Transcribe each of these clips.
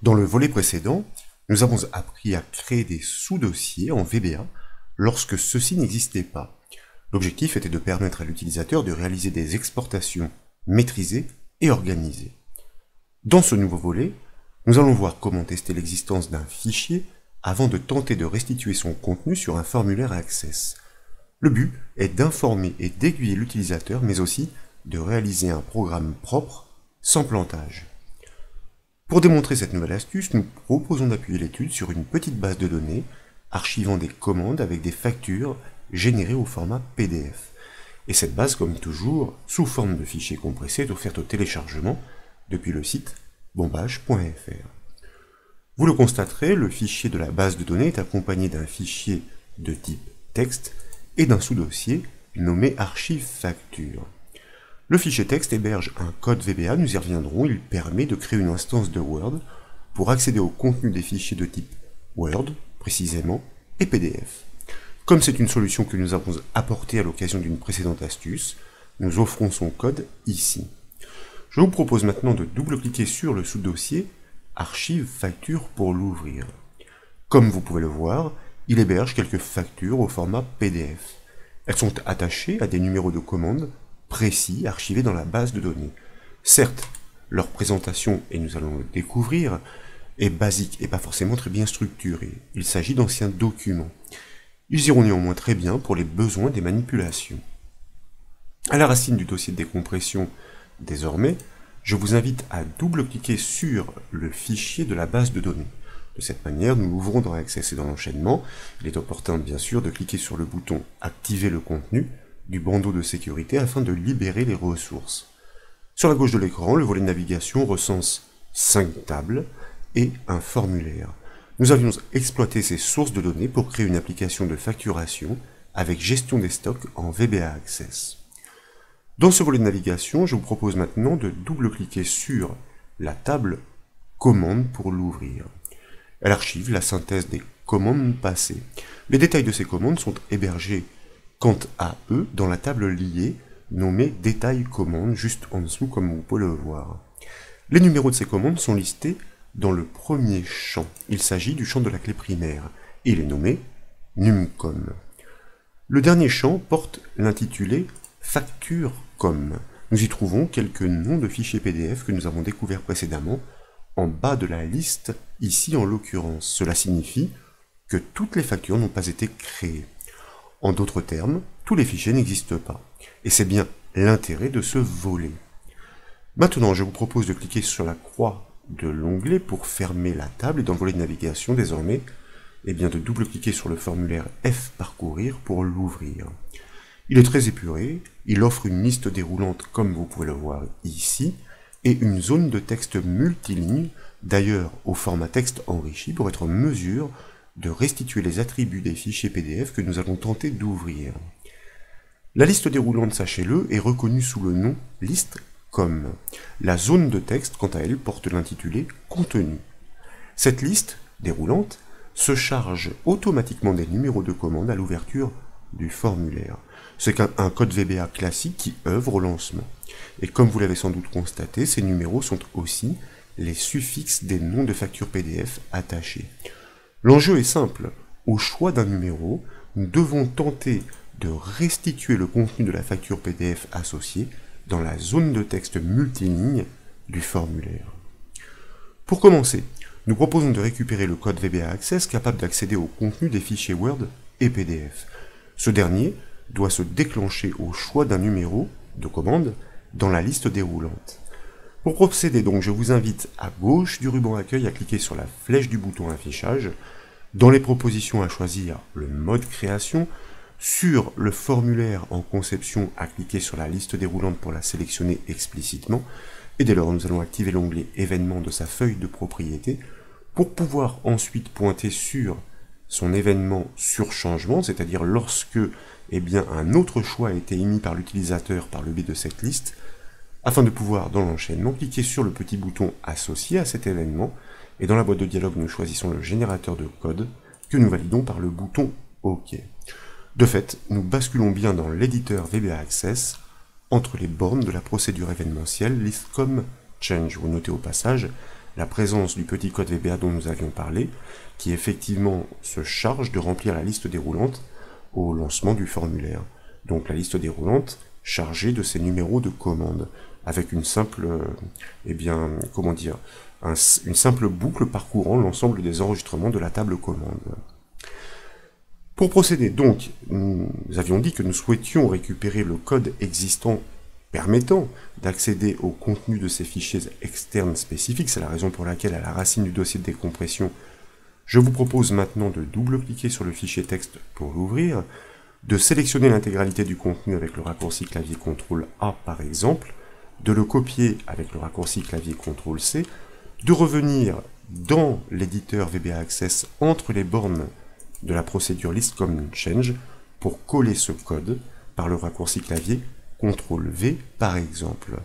Dans le volet précédent, nous avons appris à créer des sous-dossiers en VBA lorsque ceux-ci n'existaient pas. L'objectif était de permettre à l'utilisateur de réaliser des exportations maîtrisées et organisées. Dans ce nouveau volet, nous allons voir comment tester l'existence d'un fichier avant de tenter de restituer son contenu sur un formulaire Access. Le but est d'informer et d'aiguiller l'utilisateur, mais aussi de réaliser un programme propre, sans plantage. Pour démontrer cette nouvelle astuce, nous proposons d'appuyer l'étude sur une petite base de données archivant des commandes avec des factures générées au format PDF. Et cette base, comme toujours, sous forme de fichier compressé, est offerte au téléchargement depuis le site bombage.fr. Vous le constaterez, le fichier de la base de données est accompagné d'un fichier de type texte et d'un sous-dossier nommé archive facture. Le fichier texte héberge un code VBA, nous y reviendrons, il permet de créer une instance de Word pour accéder au contenu des fichiers de type Word, précisément, et PDF. Comme c'est une solution que nous avons apportée à l'occasion d'une précédente astuce, nous offrons son code ici. Je vous propose maintenant de double-cliquer sur le sous-dossier archive facture pour l'ouvrir. Comme vous pouvez le voir, il héberge quelques factures au format PDF. Elles sont attachées à des numéros de commande précis archivés dans la base de données. Certes, leur présentation, et nous allons le découvrir, est basique et pas forcément très bien structurée. Il s'agit d'anciens documents. Ils iront néanmoins très bien pour les besoins des manipulations. À la racine du dossier de décompression, désormais, je vous invite à double-cliquer sur le fichier de la base de données. De cette manière, nous l'ouvrons dans Access et dans l'enchaînement. Il est opportun, bien sûr, de cliquer sur le bouton « Activer le contenu » du bandeau de sécurité afin de libérer les ressources. Sur la gauche de l'écran, le volet de navigation recense 5 tables et un formulaire. Nous avions exploité ces sources de données pour créer une application de facturation avec gestion des stocks en VBA Access. Dans ce volet de navigation, je vous propose maintenant de double-cliquer sur la table « Commandes » pour l'ouvrir. Elle archive la synthèse des commandes passées. Les détails de ces commandes sont hébergés quant à eux dans la table liée nommée « Détails commandes » juste en dessous comme vous pouvez le voir. Les numéros de ces commandes sont listés dans le premier champ. Il s'agit du champ de la clé primaire et il est nommé « numcom ». Le dernier champ porte l'intitulé « facture com ». Nous y trouvons quelques noms de fichiers PDF que nous avons découverts précédemment en bas de la liste, ici en l'occurrence. Cela signifie que toutes les factures n'ont pas été créées. En d'autres termes, tous les fichiers n'existent pas. Et c'est bien l'intérêt de ce volet. Maintenant, je vous propose de cliquer sur la croix de l'onglet pour fermer la table et dans le volet de navigation, désormais, de double-cliquer sur le formulaire F parcourir pour l'ouvrir. Il est très épuré, il offre une liste déroulante comme vous pouvez le voir ici, et une zone de texte multiligne, d'ailleurs au format texte enrichi, pour être en mesure de restituer les attributs des fichiers PDF que nous allons tenter d'ouvrir. La liste déroulante, sachez-le, est reconnue sous le nom liste comme. La zone de texte, quant à elle, porte l'intitulé contenu. Cette liste déroulante se charge automatiquement des numéros de commande à l'ouverture du formulaire. C'est un code VBA classique qui œuvre au lancement. Et comme vous l'avez sans doute constaté, ces numéros sont aussi les suffixes des noms de factures PDF attachés. L'enjeu est simple. Au choix d'un numéro, nous devons tenter de restituer le contenu de la facture PDF associée dans la zone de texte multiligne du formulaire. Pour commencer, nous proposons de récupérer le code VBA Access capable d'accéder au contenu des fichiers Word et PDF. Ce dernier doit se déclencher au choix d'un numéro de commande dans la liste déroulante. Pour procéder donc, je vous invite à gauche du ruban accueil à cliquer sur la flèche du bouton affichage, dans les propositions à choisir le mode création, sur le formulaire en conception à cliquer sur la liste déroulante pour la sélectionner explicitement, et dès lors nous allons activer l'onglet événements de sa feuille de propriété pour pouvoir ensuite pointer sur son événement sur changement, c'est-à-dire lorsque un autre choix a été émis par l'utilisateur par le biais de cette liste, afin de pouvoir, dans l'enchaînement, cliquer sur le petit bouton associé à cet événement, et dans la boîte de dialogue, nous choisissons le générateur de code, que nous validons par le bouton OK. De fait, nous basculons bien dans l'éditeur VBA Access, entre les bornes de la procédure événementielle listcom change. Vous notez au passage la présence du petit code VBA dont nous avions parlé, qui effectivement se charge de remplir la liste déroulante au lancement du formulaire. Donc la liste déroulante chargée de ces numéros de commande, avec une simple, une simple boucle parcourant l'ensemble des enregistrements de la table commande. Pour procéder donc, nous avions dit que nous souhaitions récupérer le code existant permettant d'accéder au contenu de ces fichiers externes spécifiques. C'est la raison pour laquelle, à la racine du dossier de décompression, je vous propose maintenant de double-cliquer sur le fichier texte pour l'ouvrir, de sélectionner l'intégralité du contenu avec le raccourci clavier CTRL-A par exemple, de le copier avec le raccourci clavier CTRL-C, de revenir dans l'éditeur VBA Access entre les bornes de la procédure list_com_change pour coller ce code par le raccourci clavier CTRL-V par exemple.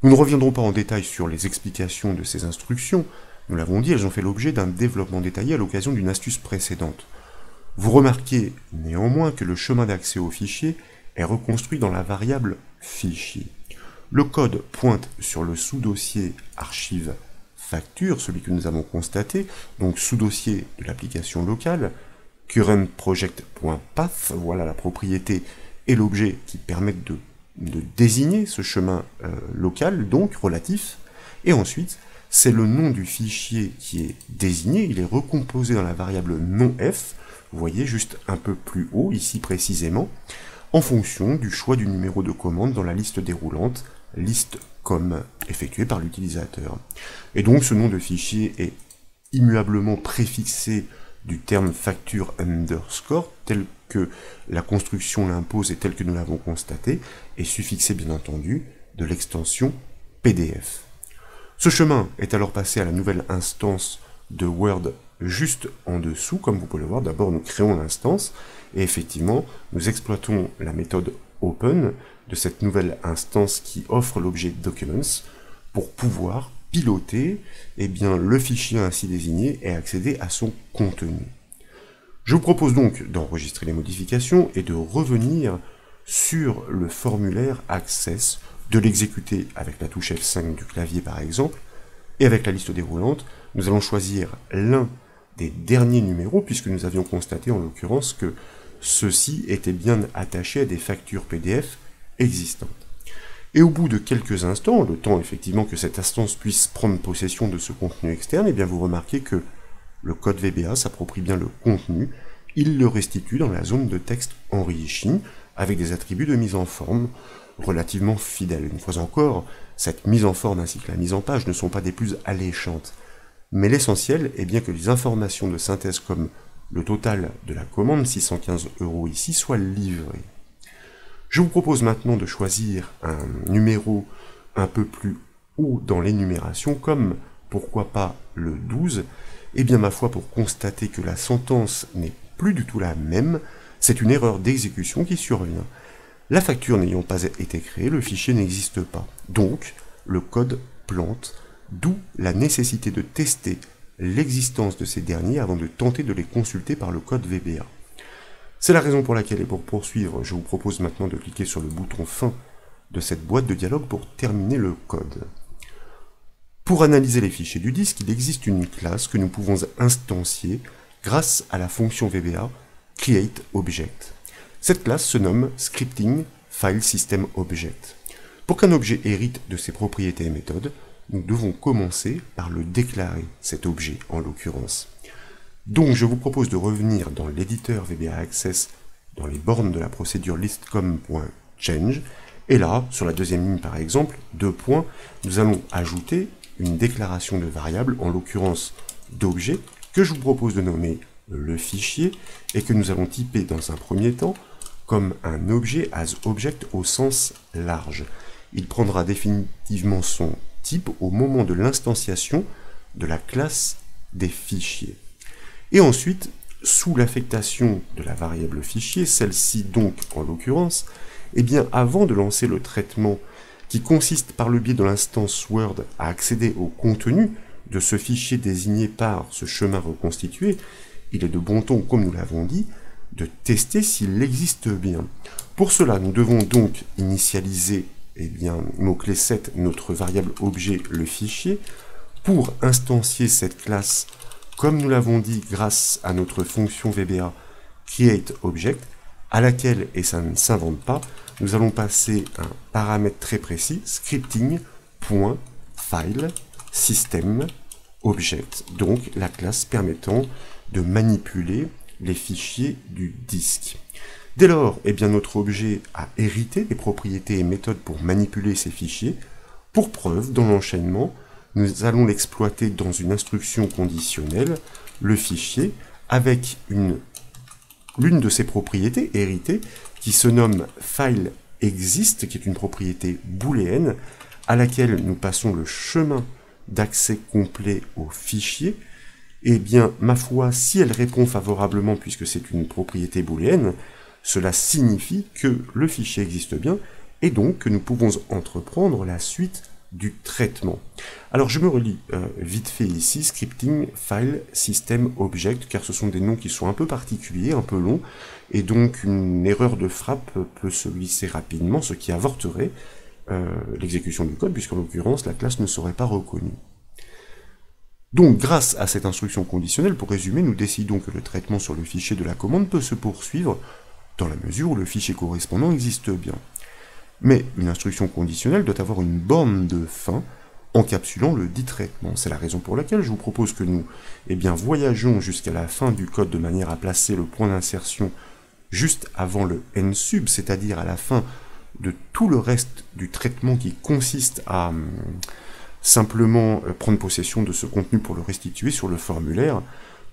Nous ne reviendrons pas en détail sur les explications de ces instructions. Nous l'avons dit, elles ont fait l'objet d'un développement détaillé à l'occasion d'une astuce précédente. Vous remarquez néanmoins que le chemin d'accès au fichier est reconstruit dans la variable fichier. Le code pointe sur le sous-dossier archive facture, celui que nous avons constaté, donc sous-dossier de l'application locale, currentproject.path, voilà la propriété et l'objet qui permettent de désigner ce chemin local, donc relatif, et ensuite, c'est le nom du fichier qui est désigné, il est recomposé dans la variable non-f, vous voyez juste un peu plus haut, ici précisément, en fonction du choix du numéro de commande dans la liste déroulante, list_com, effectuée par l'utilisateur. Et donc ce nom de fichier est immuablement préfixé du terme facture underscore, tel que la construction l'impose et tel que nous l'avons constaté, et suffixé bien entendu de l'extension PDF. Ce chemin est alors passé à la nouvelle instance de Word juste en dessous, comme vous pouvez le voir. D'abord nous créons l'instance, et effectivement nous exploitons la méthode open de cette nouvelle instance qui offre l'objet documents pour pouvoir piloter le fichier ainsi désigné et accéder à son contenu. Je vous propose donc d'enregistrer les modifications et de revenir sur le formulaire Access, de l'exécuter avec la touche F5 du clavier par exemple, et avec la liste déroulante, nous allons choisir l'un des derniers numéros, puisque nous avions constaté en l'occurrence que ceux-ci étaient bien attachés à des factures PDF existantes. Et au bout de quelques instants, le temps effectivement que cette instance puisse prendre possession de ce contenu externe, vous remarquez que le code VBA s'approprie bien le contenu, il le restitue dans la zone de texte enrichi, avec des attributs de mise en forme relativement fidèles. Une fois encore, cette mise en forme ainsi que la mise en page ne sont pas des plus alléchantes. Mais l'essentiel est bien que les informations de synthèse comme le total de la commande, 615 € ici, soient livrées. Je vous propose maintenant de choisir un numéro un peu plus haut dans l'énumération, comme, pourquoi pas, le 12, ma foi, pour constater que la sentence n'est plus du tout la même, c'est une erreur d'exécution qui survient. La facture n'ayant pas été créée, le fichier n'existe pas. Donc, le code plante, d'où la nécessité de tester l'existence de ces derniers avant de tenter de les consulter par le code VBA. C'est la raison pour laquelle, et pour poursuivre, je vous propose maintenant de cliquer sur le bouton fin de cette boîte de dialogue pour terminer le code. Pour analyser les fichiers du disque, il existe une classe que nous pouvons instancier grâce à la fonction VBA createObject. Cette classe se nomme Scripting File System Object. Pour qu'un objet hérite de ses propriétés et méthodes, nous devons commencer par le déclarer, cet objet en l'occurrence. Donc je vous propose de revenir dans l'éditeur VBA Access, dans les bornes de la procédure list_com_change, et là, sur la deuxième ligne par exemple, nous allons ajouter une déclaration de variable, en l'occurrence d'objet, que je vous propose de nommer le fichier, et que nous allons typer dans un premier temps comme un objet as object au sens large. Il prendra définitivement son type au moment de l'instanciation de la classe des fichiers. Et ensuite, sous l'affectation de la variable fichier, celle-ci donc en l'occurrence, avant de lancer le traitement qui consiste par le biais de l'instance Word à accéder au contenu de ce fichier désigné par ce chemin reconstitué, il est de bon ton, comme nous l'avons dit, de tester s'il existe bien. Pour cela, nous devons donc initialiser, mot-clé 7, notre variable objet, le fichier, pour instancier cette classe, comme nous l'avons dit grâce à notre fonction VBA createObject, à laquelle, et ça ne s'invente pas, nous allons passer un paramètre très précis, scripting.file system object, donc la classe permettant de manipuler les fichiers du disque. Dès lors, eh bien, notre objet a hérité des propriétés et méthodes pour manipuler ces fichiers. Pour preuve, dans l'enchaînement, nous allons l'exploiter dans une instruction conditionnelle, le fichier, avec l'une de ses propriétés héritées, qui se nomme fileExist, qui est une propriété booléenne, à laquelle nous passons le chemin d'accès complet au fichier. Eh bien, ma foi, si elle répond favorablement, puisque c'est une propriété booléenne, cela signifie que le fichier existe bien, et donc que nous pouvons entreprendre la suite du traitement. Alors je me relis vite fait ici, scripting, file, system, object, car ce sont des noms qui sont un peu particuliers, un peu longs, et donc une erreur de frappe peut se glisser rapidement, ce qui avorterait l'exécution du code, puisqu'en l'occurrence la classe ne serait pas reconnue. Donc grâce à cette instruction conditionnelle, pour résumer, nous décidons que le traitement sur le fichier de la commande peut se poursuivre dans la mesure où le fichier correspondant existe bien. Mais une instruction conditionnelle doit avoir une borne de fin encapsulant le dit traitement. C'est la raison pour laquelle je vous propose que nous voyageons jusqu'à la fin du code de manière à placer le point d'insertion juste avant le n-sub, c'est-à-dire à la fin de tout le reste du traitement qui consiste à simplement prendre possession de ce contenu pour le restituer sur le formulaire.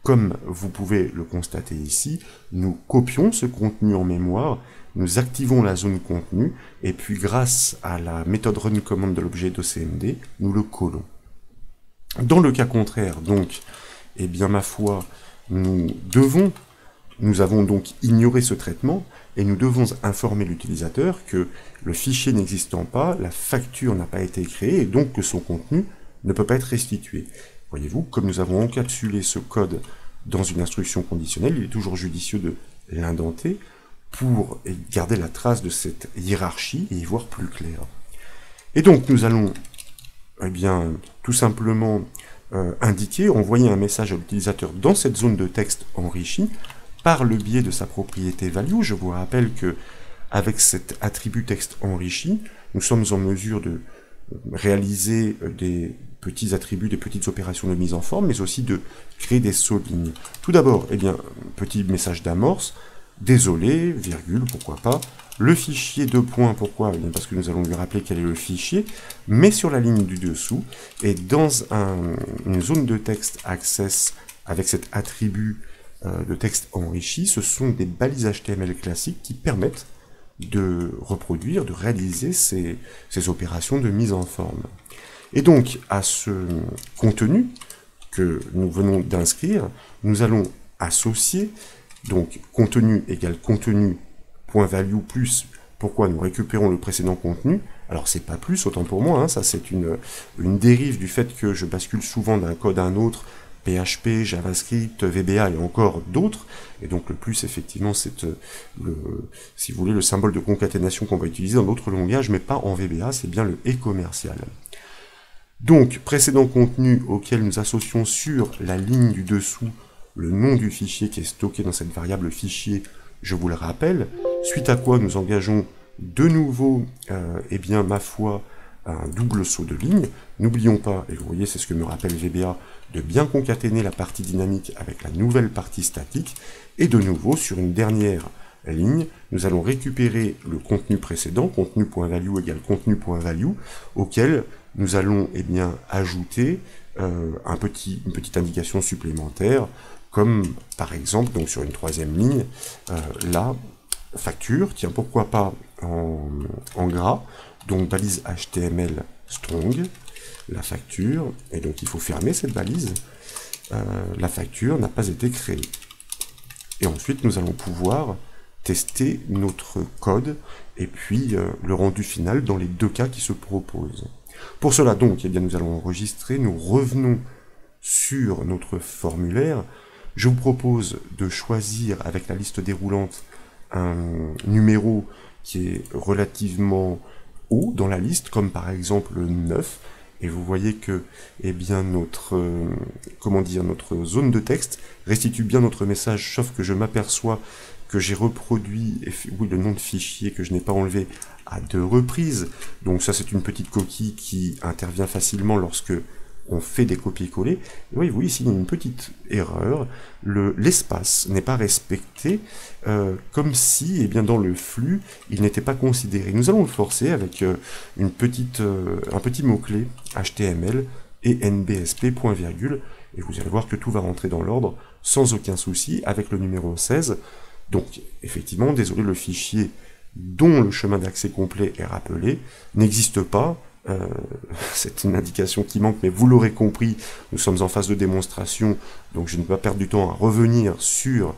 Comme vous pouvez le constater ici, nous copions ce contenu en mémoire, nous activons la zone contenu, et puis grâce à la méthode runCommand de l'objet d'OCMD, nous le collons. Dans le cas contraire, donc, eh bien ma foi, nous avons donc ignoré ce traitement, et nous devons informer l'utilisateur que le fichier n'existant pas, la facture n'a pas été créée, et donc que son contenu ne peut pas être restitué. Voyez-vous, comme nous avons encapsulé ce code dans une instruction conditionnelle, il est toujours judicieux de l'indenter pour garder la trace de cette hiérarchie et y voir plus clair. Et donc nous allons tout simplement indiquer, envoyer un message à l'utilisateur dans cette zone de texte enrichie par le biais de sa propriété value. Je vous rappelle que avec cet attribut texte enrichi, nous sommes en mesure de réaliser des petits attributs, des petites opérations de mise en forme, mais aussi de créer des sauts de ligne. Tout d'abord, petit message d'amorce, désolé, virgule, pourquoi pas, le fichier de points, pourquoi? Parce que nous allons lui rappeler quel est le fichier, mais sur la ligne du dessous, et dans une zone de texte access avec cet attribut de texte enrichi, ce sont des balises HTML classiques qui permettent de reproduire, de réaliser ces opérations de mise en forme. Et donc, à ce contenu que nous venons d'inscrire, nous allons associer, donc contenu égale contenu.value plus, pourquoi nous récupérons le précédent contenu. Alors c'est pas plus, autant pour moi, ça c'est une dérive du fait que je bascule souvent d'un code à un autre, PHP, JavaScript, VBA et encore d'autres, et donc le plus effectivement c'est si vous voulez, le symbole de concaténation qu'on va utiliser dans d'autres langages, mais pas en VBA, c'est bien le et commercial. Donc, précédent contenu auquel nous associons sur la ligne du dessous le nom du fichier qui est stocké dans cette variable fichier, je vous le rappelle, suite à quoi nous engageons de nouveau, ma foi, un double saut de ligne. N'oublions pas, et vous voyez, c'est ce que me rappelle VBA, de bien concaténer la partie dynamique avec la nouvelle partie statique, et de nouveau, sur une dernière ligne, nous allons récupérer le contenu précédent, contenu.value égale contenu.value, auquel nous allons ajouter une petite indication supplémentaire, comme par exemple, donc sur une troisième ligne, la facture, tiens, pourquoi pas en gras, donc balise HTML strong, la facture, et donc il faut fermer cette balise, la facture n'a pas été créée. Et ensuite, nous allons pouvoir tester notre code, et puis le rendu final dans les deux cas qui se proposent. Pour cela, donc, nous allons enregistrer, nous revenons sur notre formulaire. Je vous propose de choisir, avec la liste déroulante, un numéro qui est relativement haut dans la liste, comme par exemple 9, et vous voyez que eh bien, notre zone de texte restitue bien notre message, sauf que je m'aperçois que j'ai reproduit le nom de fichier que je n'ai pas enlevé à 2 reprises. Donc ça, c'est une petite coquille qui intervient facilement lorsque on fait des copier-coller. Oui, vous voyez ici, il y a une petite erreur. L'espace n'est pas respecté, comme si, eh bien, dans le flux, il n'était pas considéré. Nous allons le forcer avec un petit mot-clé HTML et NBSP, point virgule, et vous allez voir que tout va rentrer dans l'ordre sans aucun souci avec le numéro 16. Donc, effectivement, désolé, le fichier dont le chemin d'accès complet est rappelé n'existe pas. C'est une indication qui manque, mais vous l'aurez compris, nous sommes en phase de démonstration, donc je ne vais pas perdre du temps à revenir sur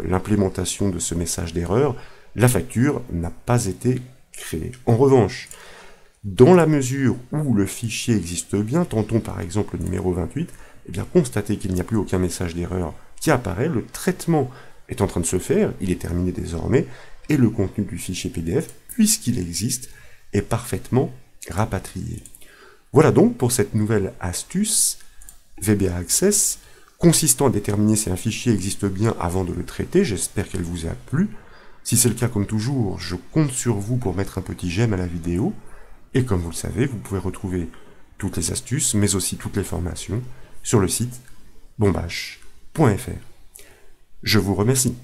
l'implémentation de ce message d'erreur. La facture n'a pas été créée. En revanche, dans la mesure où le fichier existe bien, tentons par exemple le numéro 28, eh bien constatez qu'il n'y a plus aucun message d'erreur qui apparaît, le traitement est en train de se faire, il est terminé désormais, et le contenu du fichier PDF, puisqu'il existe, est parfaitement rapatrié. Voilà donc pour cette nouvelle astuce VBA Access, consistant à déterminer si un fichier existe bien avant de le traiter. J'espère qu'elle vous a plu. Si c'est le cas, comme toujours, je compte sur vous pour mettre un petit j'aime à la vidéo. Et comme vous le savez, vous pouvez retrouver toutes les astuces, mais aussi toutes les formations, sur le site bombache.fr. Je vous remercie.